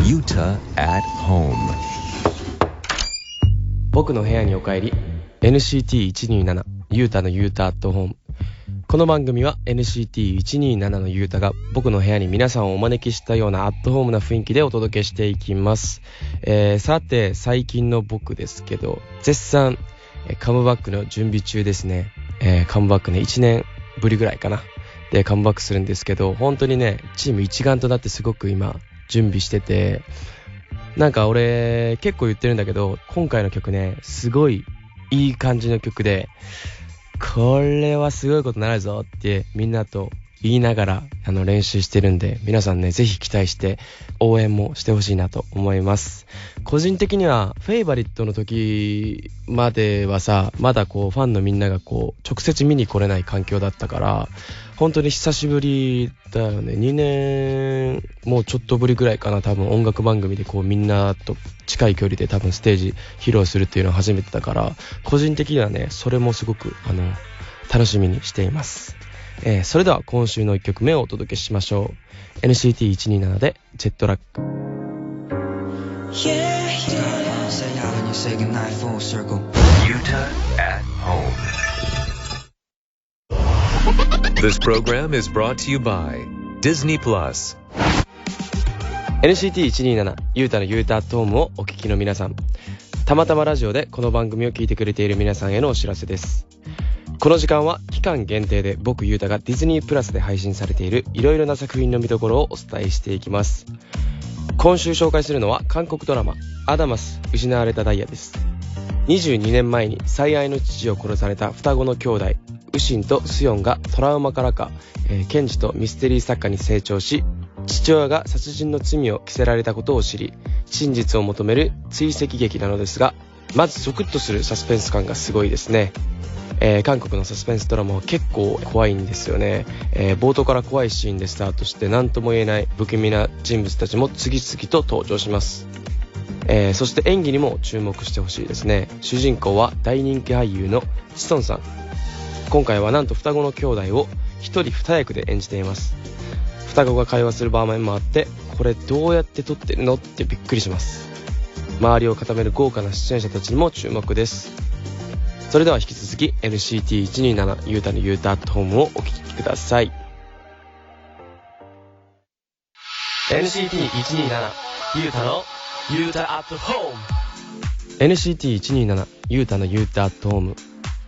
Yuta at home。 僕の部屋にお帰り NCT127 ユータのユータアットホーム。この番組は NCT127 のユータが僕の部屋に皆さんをお招きしたようなアットホームな雰囲気でお届けしていきます。さて最近の僕ですけど、絶賛カムバックの準備中ですね。カムバックね、1年ぶりぐらいかなでカムバックするんですけど、本当にねチーム一丸となってすごく今準備してて、なんか俺結構言ってるんだけど、今回の曲ねすごいいい感じの曲で、これはすごいことになるぞってみんなと言いながら練習してるんで、皆さんねぜひ期待して応援もしてほしいなと思います。個人的にはフェイバリットの時まではさ、まだこうファンのみんながこう直接見に来れない環境だったから、本当に久しぶりだよね。2年もうちょっとぶりぐらいかな。多分音楽番組でこうみんなと近い距離で多分ステージ披露するっていうのは初めてだから、個人的にはねそれもすごく楽しみにしています。それでは今週の1曲目をお届けしましょう。 NCT127 でジェットラック。 Yuta at home。 This program is brought to you by Disney Plus。 NCT127 ユータのユータアットホームをお聞きの皆さん、たまたまラジオでこの番組を聞いてくれている皆さんへのお知らせです。この時間は期間限定で僕ユータがディズニープラスで配信されているいろいろな作品の見どころをお伝えしていきます。今週紹介するのは韓国ドラマアダマス失われたダイヤです。22年前に最愛の父を殺された双子の兄弟ウシンとスヨンがトラウマからか、検事とミステリー作家に成長し、父親が殺人の罪を着せられたことを知り、真実を求める追跡劇なのですが、まずゾクッとするサスペンス感がすごいですね。韓国のサスペンスドラマは結構怖いんですよね。冒頭から怖いシーンでスタートして何とも言えない不気味な人物たちも次々と登場します。そして演技にも注目してほしいですね。主人公は大人気俳優のチソンさん。今回はなんと双子の兄弟を一人二役で演じています。双子が会話する場面もあって、これどうやって撮ってるのってびっくりします。周りを固める豪華な出演者たちにも注目です。それでは引き続き NCT127 ユータのユータアットホームをお聴きください。 NCT127 ユータのユータアットホーム。 NCT127 ユータのユータアットホーム。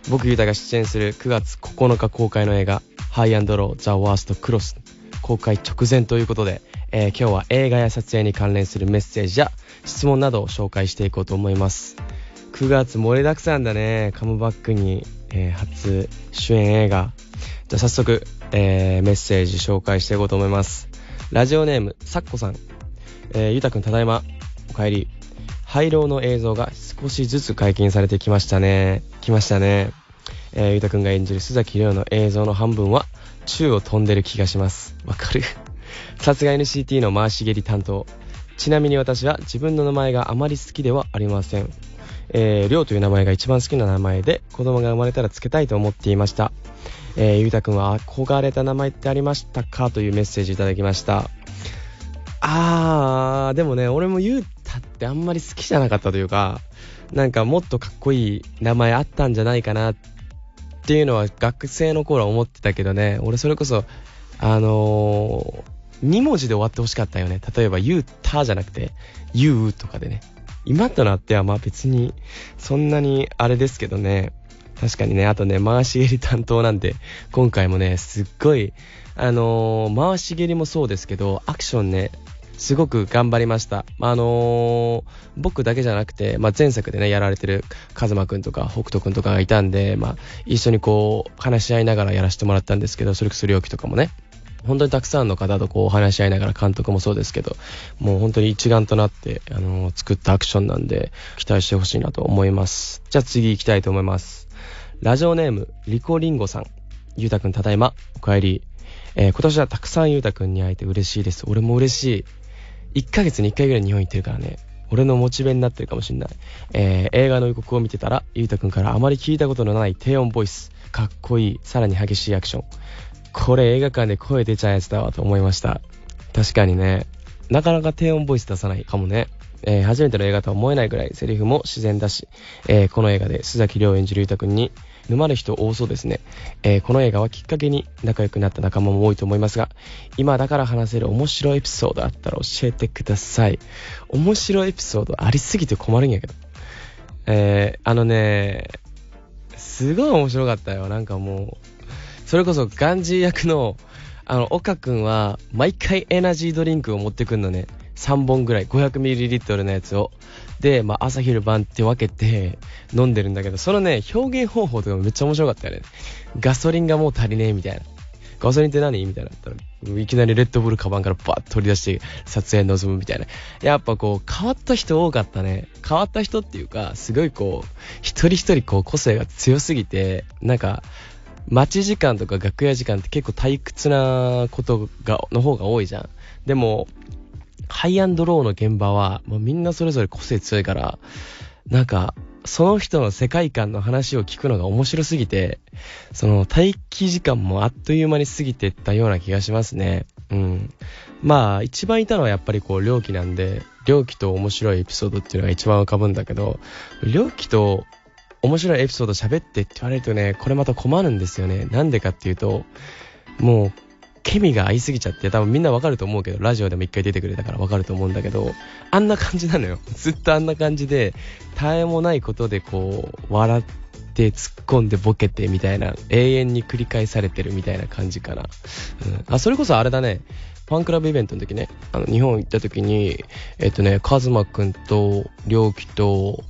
僕ユータが出演する9月9日公開の映画ハイ&ローザ・ワースト・クロス公開直前ということで、今日は映画や撮影に関連するメッセージや質問などを紹介していこうと思います。9月盛りだくさんだね。カムバックに、初主演映画。じゃあ早速、メッセージ紹介していこうと思います。ラジオネームさっこさん。ゆうたくんただいまお帰り。廃炉の映像が少しずつ解禁されてきましたね。ゆうたくんが演じる須崎亮の映像の半分は宙を飛んでる気がします。わかる。さすが NCT の回し蹴り担当。ちなみに私は自分の名前があまり好きではありません。亮という名前が一番好きな名前で、子供が生まれたらつけたいと思っていました。ゆうたくんは憧れた名前ってありましたかというメッセージいただきました。でもね、俺もゆうたってあんまり好きじゃなかったというか、なんかもっとかっこいい名前あったんじゃないかなっていうのは学生の頃は思ってたけどね。俺それこそ2文字で終わってほしかったよね。例えばゆうたじゃなくてゆうとかでね。今となってはまあ別にそんなにあれですけどね。確かにね。あとね、回し蹴り担当なんで今回もねすっごい回し蹴りもそうですけど、アクションねすごく頑張りました。僕だけじゃなくて、前作でねやられてるカズマくんとか北斗くんとかがいたんで、一緒にこう話し合いながらやらせてもらったんですけど、それこそりょうきとかもね本当にたくさんの方とこうお話し合いながら、監督もそうですけど、もう本当に一丸となって作ったアクションなんで、期待してほしいなと思います。じゃあ次行きたいと思います。ラジオネームリコリンゴさん。ゆうたくんただいま、おかえり。今年はたくさんゆうたくんに会えて嬉しいです。俺も嬉しい。1ヶ月に1回ぐらい日本行ってるからね、俺のモチベになってるかもしんない。映画の予告を見てたら、ゆうたくんからあまり聞いたことのない低音ボイス、かっこいい、さらに激しいアクション、これ映画館で声出ちゃうやつだわと思いました。確かにね、なかなか低音ボイス出さないかもね。初めての映画とは思えないぐらいセリフも自然だし、この映画で須崎亮演じるゆうたくんに沼る人多そうですね。この映画はきっかけに仲良くなった仲間も多いと思いますが、今だから話せる面白いエピソードあったら教えてください。面白いエピソードありすぎて困るんやけど、すごい面白かったよ。なんかもうそれこそガンジー役の岡くんは毎回エナジードリンクを持ってくんのね。3本ぐらい 500ml のやつをで、朝昼晩って分けて飲んでるんだけど、そのね表現方法とかめっちゃ面白かったよね。ガソリンがもう足りねえみたいな、ガソリンって何みたいなったら、いきなりレッドブルカバンからバーッと取り出して撮影臨むみたいな。やっぱこう変わった人多かったね。変わった人っていうか、すごいこう一人一人こう個性が強すぎて、なんか待ち時間とか楽屋時間って結構退屈なことの方が多いじゃん。でもハイアンドローの現場はもうみんなそれぞれ個性強いから、なんかその人の世界観の話を聞くのが面白すぎて、その待機時間もあっという間に過ぎていったような気がしますね。一番いたのはやっぱりこう良樹なんで、良樹と面白いエピソードっていうのが一番浮かぶんだけど、良樹と面白いエピソード喋ってって言われるとね、これまた困るんですよね。なんでかっていうと、もうケミが合いすぎちゃって、多分みんなわかると思うけど、ラジオでも一回出てくれたからわかると思うんだけど、あんな感じなのよ。ずっとあんな感じで、絶えもないことでこう笑って突っ込んでボケてみたいな、永遠に繰り返されてるみたいな感じかな。それこそあれだね、ファンクラブイベントの時ね、日本行った時にカズマくんと良樹と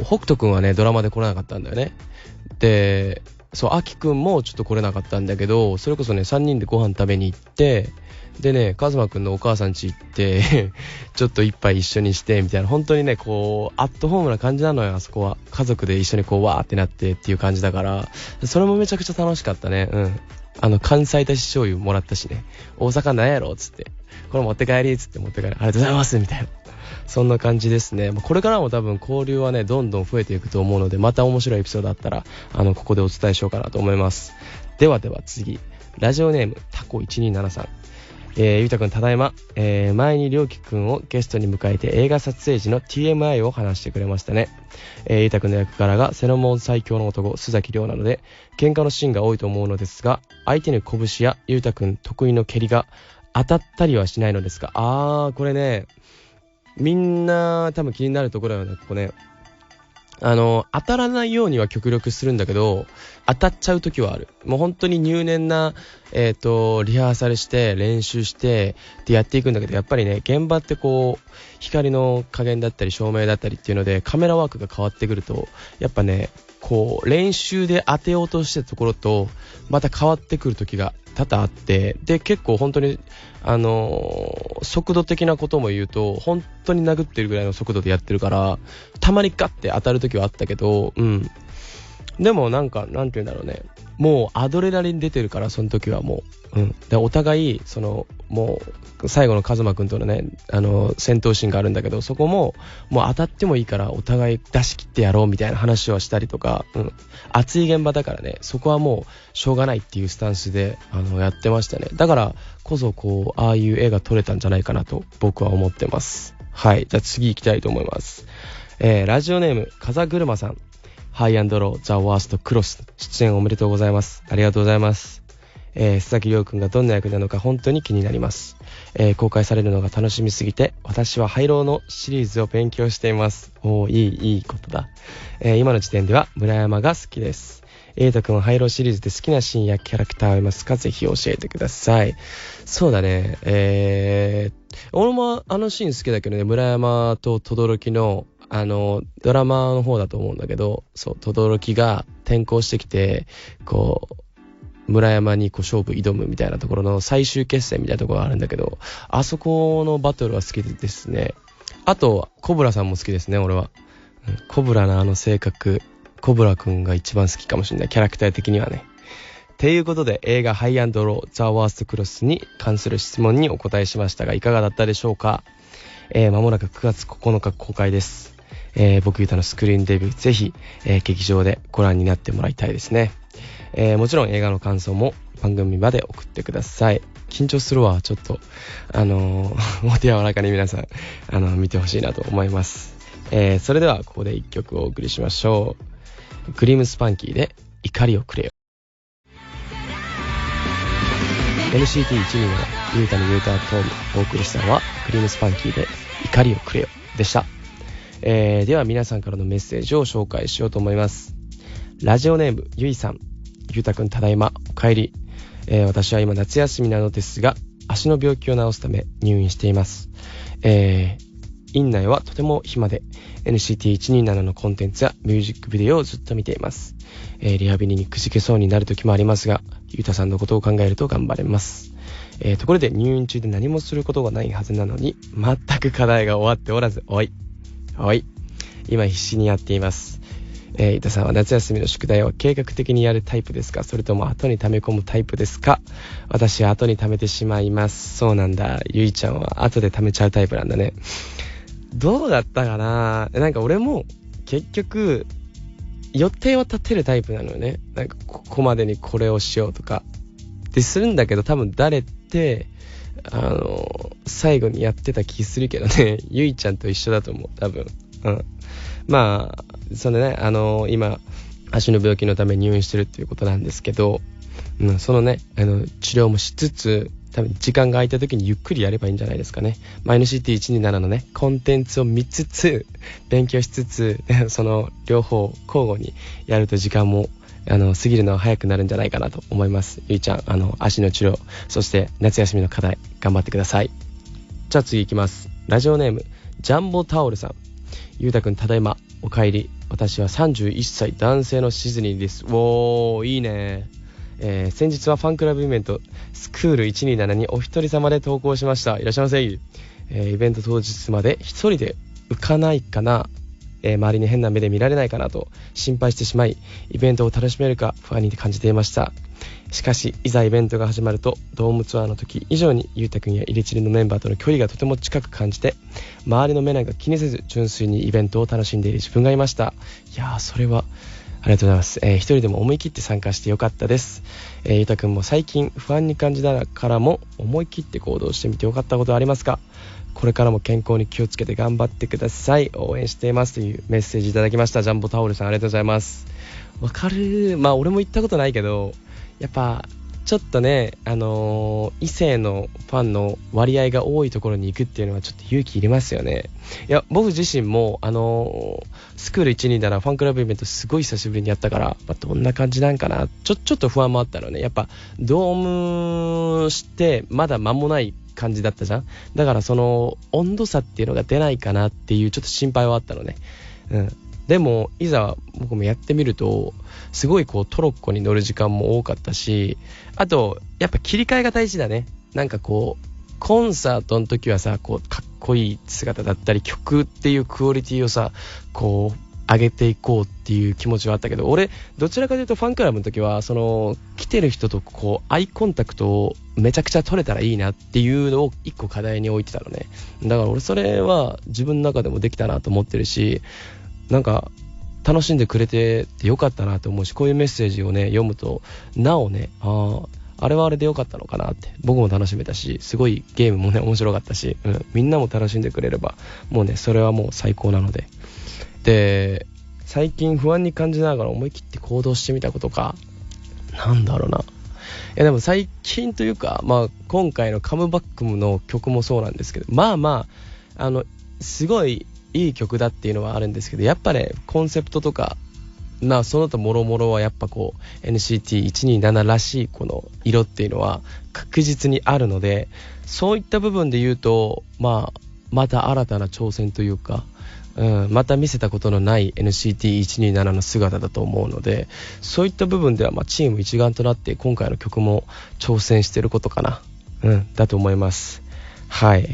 北斗くんはねドラマで来れなかったんだよね。でアキくんもちょっと来れなかったんだけど、それこそね3人でご飯食べに行って、でねカズマくんのお母さん家行ってちょっと一杯一緒にしてみたいな、本当にねこうアットホームな感じなのよ。あそこは家族で一緒にこうわーってなってっていう感じだから、それもめちゃくちゃ楽しかったね。関西だし醤油もらったしね、大阪なんやろっつって、これ持って帰りっつって持って帰り、ありがとうございますみたいな、そんな感じですね。これからも多分交流はねどんどん増えていくと思うので、また面白いエピソードあったらここでお伝えしようかなと思います。では次、ラジオネームタコ1273。ゆうたくんただいま。前にりょうきくんをゲストに迎えて映画撮影時の TMI を話してくれましたね。ゆうたくんの役柄がセノモン最強の男須崎亮なので喧嘩のシーンが多いと思うのですが、相手に拳やゆうたくん得意の蹴りが当たったりはしないのですか？これねみんな多分気になるところだよね。ここね当たらないようには極力するんだけど、当たっちゃう時はある。もう本当に入念なリハーサルして練習してってやっていくんだけど、やっぱりね現場ってこう光の加減だったり照明だったりっていうのでカメラワークが変わってくると、やっぱねこう練習で当てようとしてたところとまた変わってくる時が多々あって、で結構本当に速度的なことも言うと本当に殴ってるぐらいの速度でやってるから、たまにガッて当たる時はあったけど、でもなんて言うんだろうね、もうアドレナリン出てるから、その時はもう、でお互いもう最後のカズマくんとのね戦闘シーンがあるんだけど、そこももう当たってもいいからお互い出し切ってやろうみたいな話をしたりとか、熱い現場だからね、そこはもうしょうがないっていうスタンスでやってましたね。だからこそこうああいう絵が撮れたんじゃないかなと僕は思ってます。はい、じゃあ次行きたいと思います。ラジオネーム風車さん。ハイアンドローザワーストクロス出演おめでとうございます。ありがとうございます。須崎亮くんがどんな役なのか本当に気になります。公開されるのが楽しみすぎて、私はハイローのシリーズを勉強しています。いいことだ。今の時点では村山が好きです。太くんはハイローシリーズで好きなシーンやキャラクターありますか？ぜひ教えてください。そうだね、俺もあのシーン好きだけどね、村山と轟のドラマの方だと思うんだけど、そう轟が転校してきてこう村山にこう勝負挑むみたいなところの最終決戦みたいなところがあるんだけど、あそこのバトルは好きですね。あとコブラさんも好きですね、俺は。コブラの性格、コブラくんが一番好きかもしれない、キャラクター的にはね。ということで、映画ハイ&ローザ・ワーストクロスに関する質問にお答えしましたが、いかがだったでしょうか。間もなく9月9日公開です。僕ゆうたのスクリーンデビュー、ぜひ、劇場でご覧になってもらいたいですね。もちろん映画の感想も番組まで送ってください。緊張するわ、ちょっとお手柔らかに皆さん見てほしいなと思います。それではここで1曲お送りしましょう。クリームスパンキーで怒りをくれよ。 NCT127 ゆうたのユータとお送りしたのはクリームスパンキーで怒りをくれよでした。では皆さんからのメッセージを紹介しようと思います。ラジオネームゆいさん、ゆうたくんただいまお帰り。私は今夏休みなのですが、足の病気を治すため入院しています。院内はとても暇で NCT127 のコンテンツやミュージックビデオをずっと見ています。リハビリにくじけそうになる時もありますが、ゆうたさんのことを考えると頑張れます。ところで入院中で何もすることがないはずなのに全く課題が終わっておらず、今必死にやっています。ゆたさんは夏休みの宿題を計画的にやるタイプですか、それとも後に溜め込むタイプですか。私は後に溜めてしまいます。そうなんだ、ゆいちゃんは後で溜めちゃうタイプなんだね。どうだったかな。なんか俺も結局予定を立てるタイプなのよね。なんかここまでにこれをしようとかってするんだけど、多分誰って最後にやってた気するけどね。ゆいちゃんと一緒だと思う、多分。まあそのね、今足の病気のため入院してるっていうことなんですけど、そのね治療もしつつ、多分時間が空いた時にゆっくりやればいいんじゃないですかね。NCT127 のねコンテンツを見つつ勉強しつつ、その両方交互にやると時間も過ぎるのは早くなるんじゃないかなと思います。ゆいちゃん足の治療、そして夏休みの課題頑張ってください。じゃあ次いきます。ラジオネームジャンボタオルさん、ゆうたくんただいまお帰り。私は31歳男性のシズニーです。おー、いいね。先日はファンクラブイベントスクール127にお一人様で投稿しました。いらっしゃいませ。イベント当日まで一人で浮かないかな、周りに変な目で見られないかなと心配してしまい、イベントを楽しめるか不安に感じていました。しかしいざイベントが始まると、ドームツアーの時以上にゆうたくんやイレチリのメンバーとの距離がとても近く感じて、周りの目なんか気にせず純粋にイベントを楽しんでいる自分がいました。いやー、それはありがとうございます。一人でも思い切って参加してよかったです。ゆうたくんも最近不安に感じながらも思い切って行動してみてよかったことはありますか。これからも健康に気をつけて頑張ってください。応援していますというメッセージいただきました。ジャンボタオルさん、ありがとうございます。わかる。俺も行ったことないけど、やっぱちょっとね、異性のファンの割合が多いところに行くっていうのはちょっと勇気いりますよね。いや、僕自身もスクール127ファンクラブイベントすごい久しぶりにやったから、どんな感じなんかな、ちょっと不安もあったのね。やっぱドームしてまだ間もない感じだったじゃん。だからその温度差っていうのが出ないかなっていうちょっと心配はあったのね。でもいざ僕もやってみると、すごいトロッコに乗る時間も多かったし、あとやっぱ切り替えが大事だね。なんかコンサートの時はさ、かっこいい姿だったり曲っていうクオリティをさ上げていこうっていう気持ちはあったけど、俺どちらかというとファンクラブの時はその来てる人とアイコンタクトをめちゃくちゃ取れたらいいなっていうのを一個課題に置いてたのね。だから俺それは自分の中でもできたなと思ってるし、なんか楽しんでくれててよかったなと思うし、こういうメッセージをね読むとなおね、あれはあれでよかったのかなって、僕も楽しめたし、すごいゲームもね面白かったし、みんなも楽しんでくれればもうねそれはもう最高なので。で、最近不安に感じながら思い切って行動してみたことか、なんだろうな。いやでも最近というか、今回のカムバックの曲もそうなんですけど、すごいいい曲だっていうのはあるんですけど、やっぱねコンセプトとかその他もろもろはやっぱNCT127 らしいこの色っていうのは確実にあるので、そういった部分で言うとまた新たな挑戦というか、また見せたことのない NCT127 の姿だと思うので、そういった部分ではチーム一丸となって今回の曲も挑戦してることかな、だと思います。はい、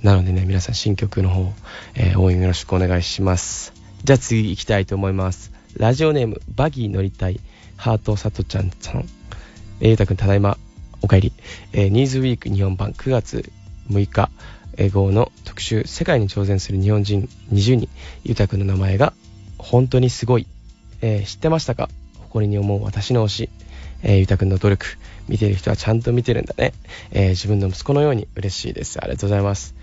なのでね、皆さん新曲の方、応援よろしくお願いします。じゃあ次行きたいと思います。ラジオネームバギー乗りたいハートさとちゃんさん、ゆうたくんただいまおかえり。ニーズウィーク日本版9月6日号の特集、世界に挑戦する日本人20人、ゆうたくんの名前が本当にすごい、知ってましたか？誇りに思う私の推し、ゆうたくんの努力、見てる人はちゃんと見てるんだね。自分の息子のように嬉しいです。ありがとうございます。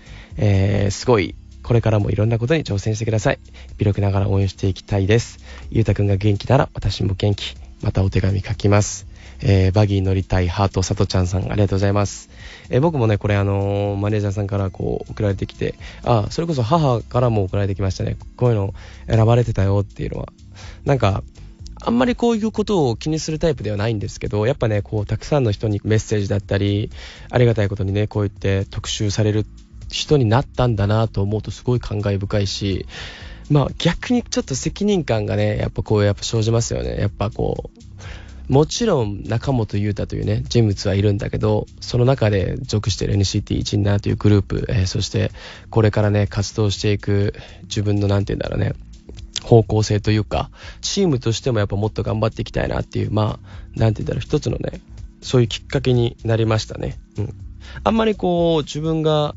すごい、これからもいろんなことに挑戦してください。微力ながら応援していきたいです。ゆうたくんが元気なら私も元気。またお手紙書きます。バギー乗りたいハートさとちゃんさん、ありがとうございます。僕もね、これマネージャーさんからこう送られてきて、それこそ母からも送られてきましたね。こういうの選ばれてたよっていうのは。なんかあんまりこういうことを気にするタイプではないんですけど、やっぱね、こうたくさんの人にメッセージだったり、ありがたいことにね、こう言って特集される人になったんだなと思うとすごい感慨深いし、逆にちょっと責任感がね、やっぱ生じますよね。やっぱこう、もちろん中本優太というね人物はいるんだけど、その中で属している NCT127 というグループ、そしてこれからね活動していく自分のなんて言うんだろうね、方向性というか、チームとしてもやっぱもっと頑張っていきたいなっていう、なんて言うんだろう、一つのねそういうきっかけになりましたね。あんまりこう自分が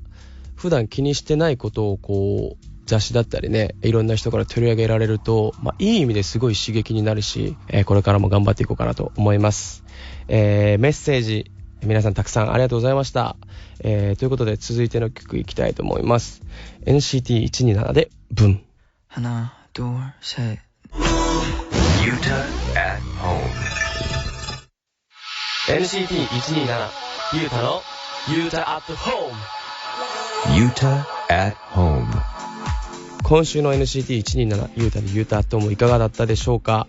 普段気にしてないことをこう雑誌だったりね、いろんな人から取り上げられると、いい意味ですごい刺激になるし、これからも頑張っていこうかなと思います。メッセージ皆さんたくさんありがとうございました。ということで続いての曲いきたいと思います。 NCT127 で文。하나 둘 셋 Yuta at home. NCT127 ゆうたのゆうた at home. Yuta at home. 今週の NCT127 ゆうたのゆうた at home いかがだったでしょうか。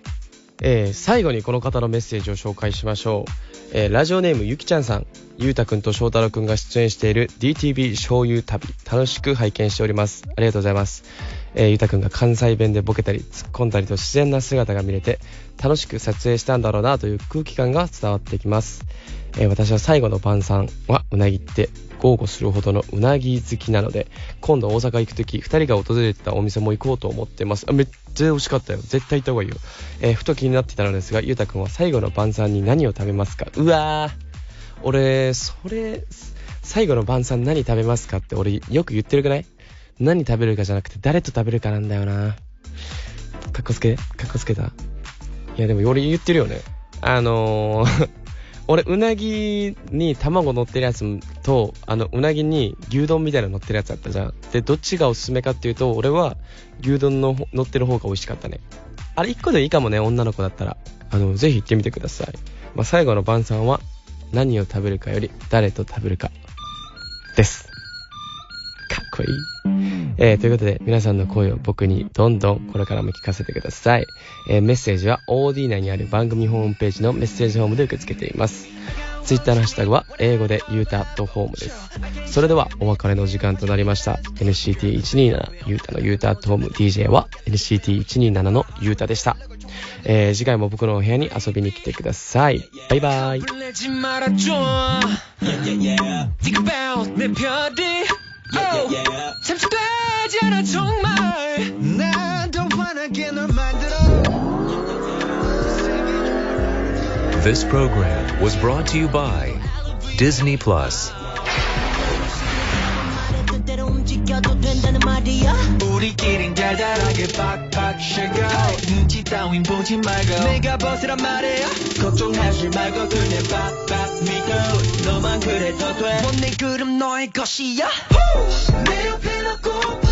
最後にこの方のメッセージを紹介しましょう。ラジオネームゆきちゃんさん、ゆうたくんと翔太郎くんが出演している DTV 醤油旅、楽しく拝見しております。ありがとうございます。ゆうたくんが関西弁でボケたり突っ込んだりと自然な姿が見れて、楽しく撮影したんだろうなという空気感が伝わってきます。私は最後の晩餐はうなぎって豪語するほどのうなぎ好きなので、今度大阪行くとき2人が訪れてたお店も行こうと思ってます。めっちゃ美味しかったよ。絶対行った方がいいよ。ふと気になっていたのですが、ゆうたくんは最後の晩餐に何を食べますか？うわー、俺それ最後の晩餐何食べますかって俺よく言ってるくない？何食べるかじゃなくて誰と食べるかなんだよな。かっこつけた。いやでも俺言ってるよね。俺うなぎに卵乗ってるやつとうなぎに牛丼みたいなの乗ってるやつあったじゃん。でどっちがおすすめかっていうと、俺は牛丼の乗ってる方が美味しかったね。あれ1個でいいかもね、女の子だったらぜひ行ってみてください。最後の晩餐は何を食べるかより誰と食べるかです。かっこいい。ということで皆さんの声を僕にどんどんこれからも聞かせてください。メッセージは OD 内にある番組ホームページのメッセージホームで受け付けています。ツイッターのハッシュタグは英語でゆうた@homeです。それではお別れの時間となりました。 NCT127 ゆうたのゆうた@home、 DJ は NCT127 のゆうたでした。次回も僕のお部屋に遊びに来てください。バイバイ。잠시되지 않아 정말 나도 환하게 널 만들어. This program was brought to you by Disney Plus. 우리끼린 달달하게 팍팍 쉐고 눈치 따윈 보지 말고 내가 벗으란 말이야. 걱정하지 말고 그냥 팍팍 믿고 너만 그래도 돼. 내 그름 너의 것이야. 내 옆에 놓고